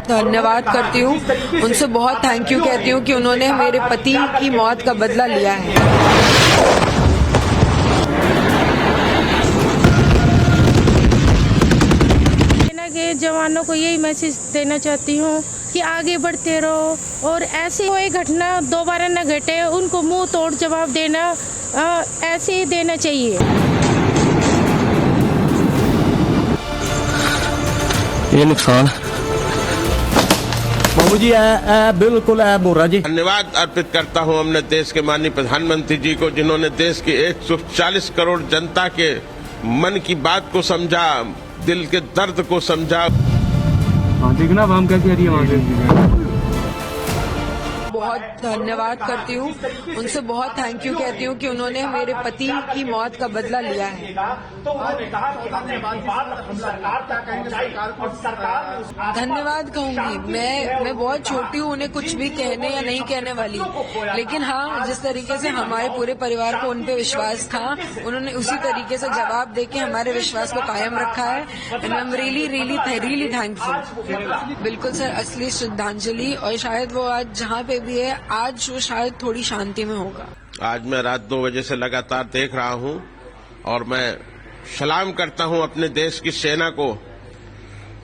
धन्यवाद करती हूँ, उनसे बहुत थैंक यू कहती हूँ कि उन्होंने मेरे पति की मौत का बदला लिया है। सेना के जवानों को यही मैसेज देना चाहती हूँ कि आगे बढ़ते रहो और ऐसी कोई घटना दोबारा न घटे, उनको मुंह तोड़ जवाब देना ऐसे ही देना चाहिए। ये नुकसान बाबू जी बिल्कुल बोरा जी। धन्यवाद अर्पित करता हूं अपने देश के माननीय प्रधानमंत्री जी को, जिन्होंने देश की 140 करोड़ जनता के मन की बात को समझा, दिल के दर्द को समझा। देखना हम क्या कह रही है वहाँ से। बहुत धन्यवाद करती हूँ, उनसे बहुत थैंक यू कहती हूँ कि उन्होंने मेरे पति की मौत का बदला लिया है। धन्यवाद कहूंगी मैं बहुत छोटी हूँ, उन्हें कुछ भी कहने या नहीं कहने वाली, लेकिन हाँ, जिस तरीके से हमारे पूरे परिवार को उन पे विश्वास था, उन्होंने उसी तरीके से जवाब देके हमारे विश्वास को कायम रखा है। And I am really thankful. बिल्कुल सर, असली श्रद्धांजलि, और शायद वो आज जहाँ पे भी है, आज वो शायद थोड़ी शांति में होगा। आज मैं रात 2 बजे से लगातार देख रहा हूं और मैं सलाम करता हूं अपने देश की सेना को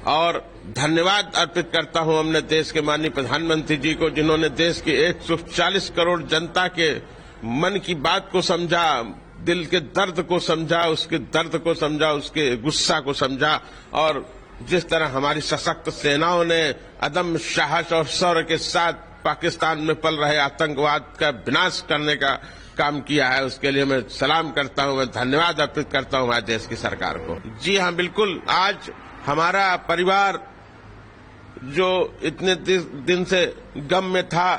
और धन्यवाद अर्पित करता हूं अपने देश के माननीय प्रधानमंत्री जी को, जिन्होंने देश की 140 करोड़ जनता के मन की बात को समझा, दिल के दर्द को समझा, उसके दर्द को समझा, उसके गुस्सा को समझा, और जिस तरह हमारी सशक्त सेनाओं ने अदम्य साहस और शौर्य के साथ पाकिस्तान में पल रहे आतंकवाद का विनाश करने का काम किया है, उसके लिए मैं सलाम करता हूं, मैं धन्यवाद अर्पित करता हूं हमारे देश की सरकार को। जी हां, बिल्कुल, आज हमारा परिवार जो इतने दिन से गम में था,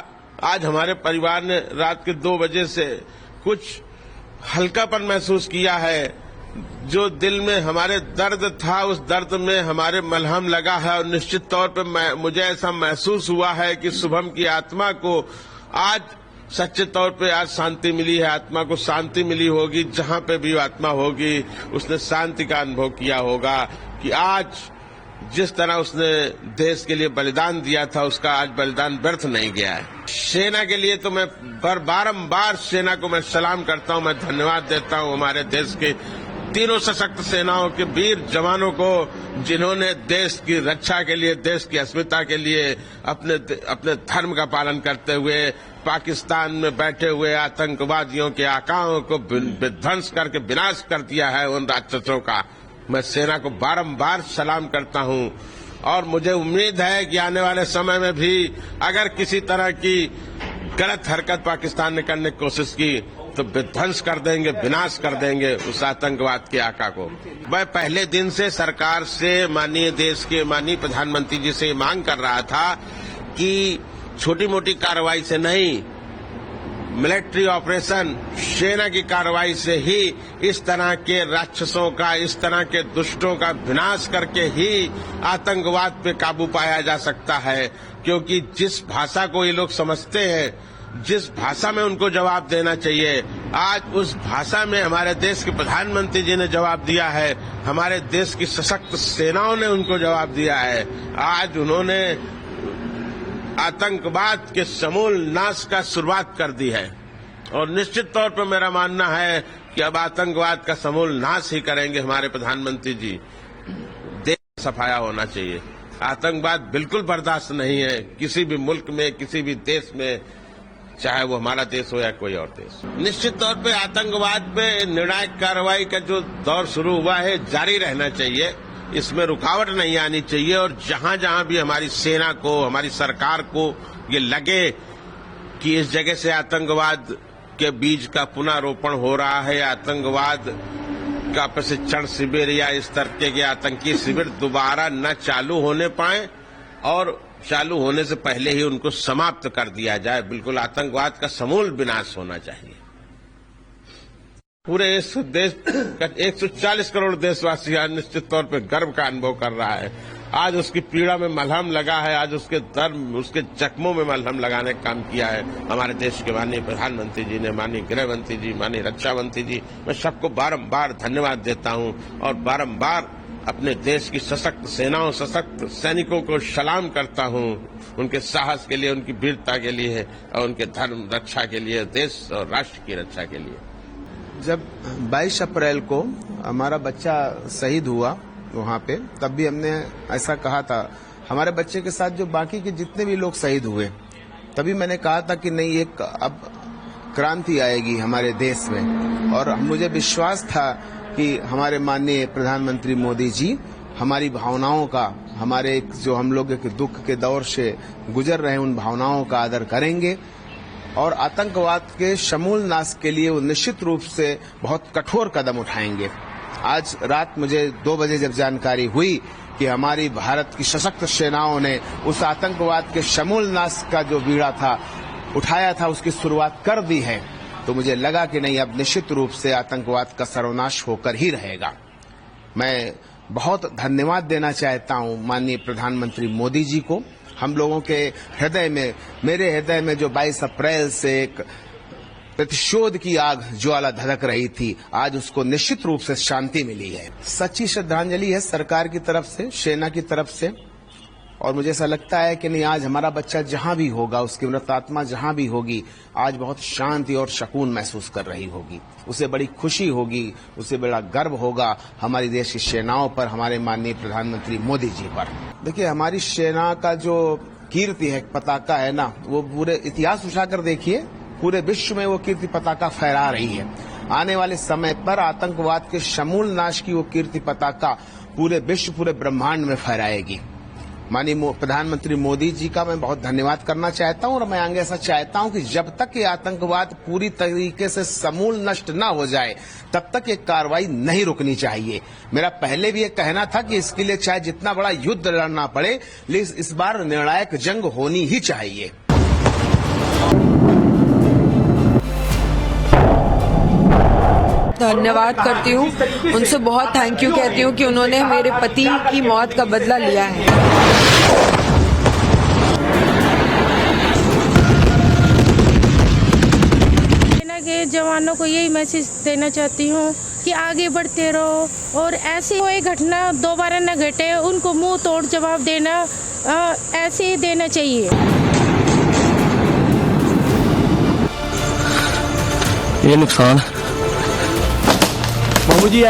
आज हमारे परिवार ने रात के 2 बजे से कुछ हल्कापन महसूस किया है। जो दिल में हमारे दर्द था, उस दर्द में हमारे मलहम लगा है, और निश्चित तौर पर मुझे ऐसा महसूस हुआ है कि शुभम की आत्मा को आज सच्चे तौर पे आज शांति मिली है, आत्मा को शांति मिली होगी। जहां पे भी आत्मा होगी, उसने शांति का अनुभव किया होगा कि आज जिस तरह उसने देश के लिए बलिदान दिया था, उसका आज बलिदान व्यर्थ नहीं गया है। सेना के लिए तो मैं बारंबार सेना को मैं सलाम करता हूं, मैं धन्यवाद देता हूं हमारे देश के तीनों सशक्त सेनाओं के वीर जवानों को, जिन्होंने देश की रक्षा के लिए, देश की अस्मिता के लिए अपने धर्म का पालन करते हुए पाकिस्तान में बैठे हुए आतंकवादियों के आकाओं को विध्वंस करके विनाश कर दिया है, उन राक्षसों का मैं सेना को बारंबार सलाम करता हूं। और मुझे उम्मीद है कि आने वाले समय में भी अगर किसी तरह की गलत हरकत पाकिस्तान ने करने की कोशिश की तो विध्वंस कर देंगे, विनाश कर देंगे उस आतंकवाद के आका को। मैं पहले दिन से सरकार से, माननीय देश के माननीय प्रधानमंत्री जी से मांग कर रहा था कि छोटी मोटी कार्रवाई से नहीं, मिलिट्री ऑपरेशन, सेना की कार्रवाई से ही इस तरह के राक्षसों का, इस तरह के दुष्टों का विनाश करके ही आतंकवाद पे काबू पाया जा सकता है। क्योंकि जिस भाषा को ये लोग समझते हैं, जिस भाषा में उनको जवाब देना चाहिए, आज उस भाषा में हमारे देश के प्रधानमंत्री जी ने जवाब दिया है, हमारे देश की सशक्त सेनाओं ने उनको जवाब दिया है। आज उन्होंने आतंकवाद के समूल नाश का शुरुआत कर दी है, और निश्चित तौर पर मेरा मानना है कि अब आतंकवाद का समूल नाश ही करेंगे हमारे प्रधानमंत्री जी। देश सफाया होना चाहिए, आतंकवाद बिल्कुल बर्दाश्त नहीं है किसी भी मुल्क में, किसी भी देश में, चाहे वो हमारा देश हो या कोई और देश। निश्चित तौर पे आतंकवाद पे निर्णायक कार्रवाई का जो दौर शुरू हुआ है जारी रहना चाहिए, इसमें रुकावट नहीं आनी चाहिए। और जहां जहां भी हमारी सेना को, हमारी सरकार को ये लगे कि इस जगह से आतंकवाद के बीज का पुनरोपण हो रहा है, आतंकवाद का प्रशिक्षण शिविर या इस तरह के आतंकी शिविर दोबारा न चालू होने पाए, और चालू होने से पहले ही उनको समाप्त कर दिया जाए। बिल्कुल आतंकवाद का समूल विनाश होना चाहिए। पूरे इस देश का 140 करोड़ देशवासी आज निश्चित तौर पर गर्व का अनुभव कर रहा है। आज उसकी पीड़ा में मलहम लगा है, आज उसके दर्द, उसके जख्मों में मलहम लगाने का काम किया है हमारे देश के माननीय प्रधानमंत्री जी ने, माननीय गृहमंत्री जी, माननीय रक्षा मंत्री जी। मैं सबको बारंबार धन्यवाद देता हूं और बारंबार अपने देश की सशक्त सेनाओं, सशक्त सैनिकों को सलाम करता हूं, उनके साहस के लिए, उनकी वीरता के लिए और उनके धर्म रक्षा के लिए, देश और राष्ट्र की रक्षा के लिए। जब 22 अप्रैल को हमारा बच्चा शहीद हुआ वहां पे, तब भी हमने ऐसा कहा था, हमारे बच्चे के साथ जो बाकी के जितने भी लोग शहीद हुए, तभी मैंने कहा था कि नहीं, एक अब क्रांति आएगी हमारे देश में। और मुझे विश्वास था कि हमारे माननीय प्रधानमंत्री मोदी जी हमारी भावनाओं का, हमारे जो हम लोग के दुख के दौर से गुजर रहे हैं, उन भावनाओं का आदर करेंगे और आतंकवाद के समूल नाश के लिए वो निश्चित रूप से बहुत कठोर कदम उठाएंगे। आज रात मुझे 2 बजे जब जानकारी हुई कि हमारी भारत की सशक्त सेनाओं ने उस आतंकवाद के समूल नाश का जो बीड़ा था उठाया था, उसकी शुरुआत कर दी है, तो मुझे लगा कि नहीं, अब निश्चित रूप से आतंकवाद का सर्वनाश होकर ही रहेगा। मैं बहुत धन्यवाद देना चाहता हूं माननीय प्रधानमंत्री मोदी जी को। हम लोगों के हृदय में, मेरे हृदय में जो 22 अप्रैल से एक प्रतिशोध की आग ज्वाला धधक रही थी, आज उसको निश्चित रूप से शांति मिली है। सच्ची श्रद्धांजलि है सरकार की तरफ से, सेना की तरफ से। और मुझे ऐसा लगता है कि नहीं, आज हमारा बच्चा जहां भी होगा, उसकी मृतात्मा जहां भी होगी, आज बहुत शांति और सुकून महसूस कर रही होगी। उसे बड़ी खुशी होगी, उसे बड़ा गर्व होगा हमारी देश की सेनाओं पर, हमारे माननीय प्रधानमंत्री मोदी जी पर। देखिए, हमारी सेना का जो कीर्ति है, पताका है ना, वो पूरे इतिहास उठाकर देखिए, पूरे विश्व में वो कीर्ति पताका फहरा रही है। आने वाले समय पर आतंकवाद के समूल नाश की वो कीर्ति पताका पूरे विश्व, पूरे ब्रह्मांड में फहराएगी। माननीय प्रधानमंत्री मोदी जी का मैं बहुत धन्यवाद करना चाहता हूं और मैं आगे ऐसा चाहता हूं कि जब तक ये आतंकवाद पूरी तरीके से समूल नष्ट न हो जाए, तब तक ये कार्रवाई नहीं रुकनी चाहिए। मेरा पहले भी ये कहना था कि इसके लिए चाहे जितना बड़ा युद्ध लड़ना पड़े, लेकिन इस बार निर्णायक जंग होनी ही चाहिए। धन्यवाद करती हूँ, उनसे बहुत थैंक यू कहती हूँ कि उन्होंने मेरे पति की मौत का बदला लिया है। सेना के जवानों को यही मैसेज देना चाहती हूँ कि आगे बढ़ते रहो और ऐसी कोई घटना दोबारा न घटे, उनको मुंह तोड़ जवाब देना ऐसे ही देना चाहिए। ये नुकसान बाबू जी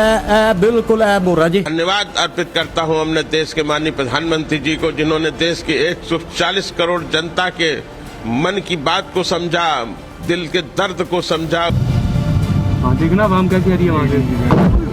बिल्कुल है बोरा जी। धन्यवाद अर्पित करता हूं अपने देश के माननीय प्रधानमंत्री जी को, जिन्होंने देश की 140 करोड़ जनता के मन की बात को समझा, दिल के दर्द को समझा। हाँ, देखना हम क्या कह रही है वहाँ पे।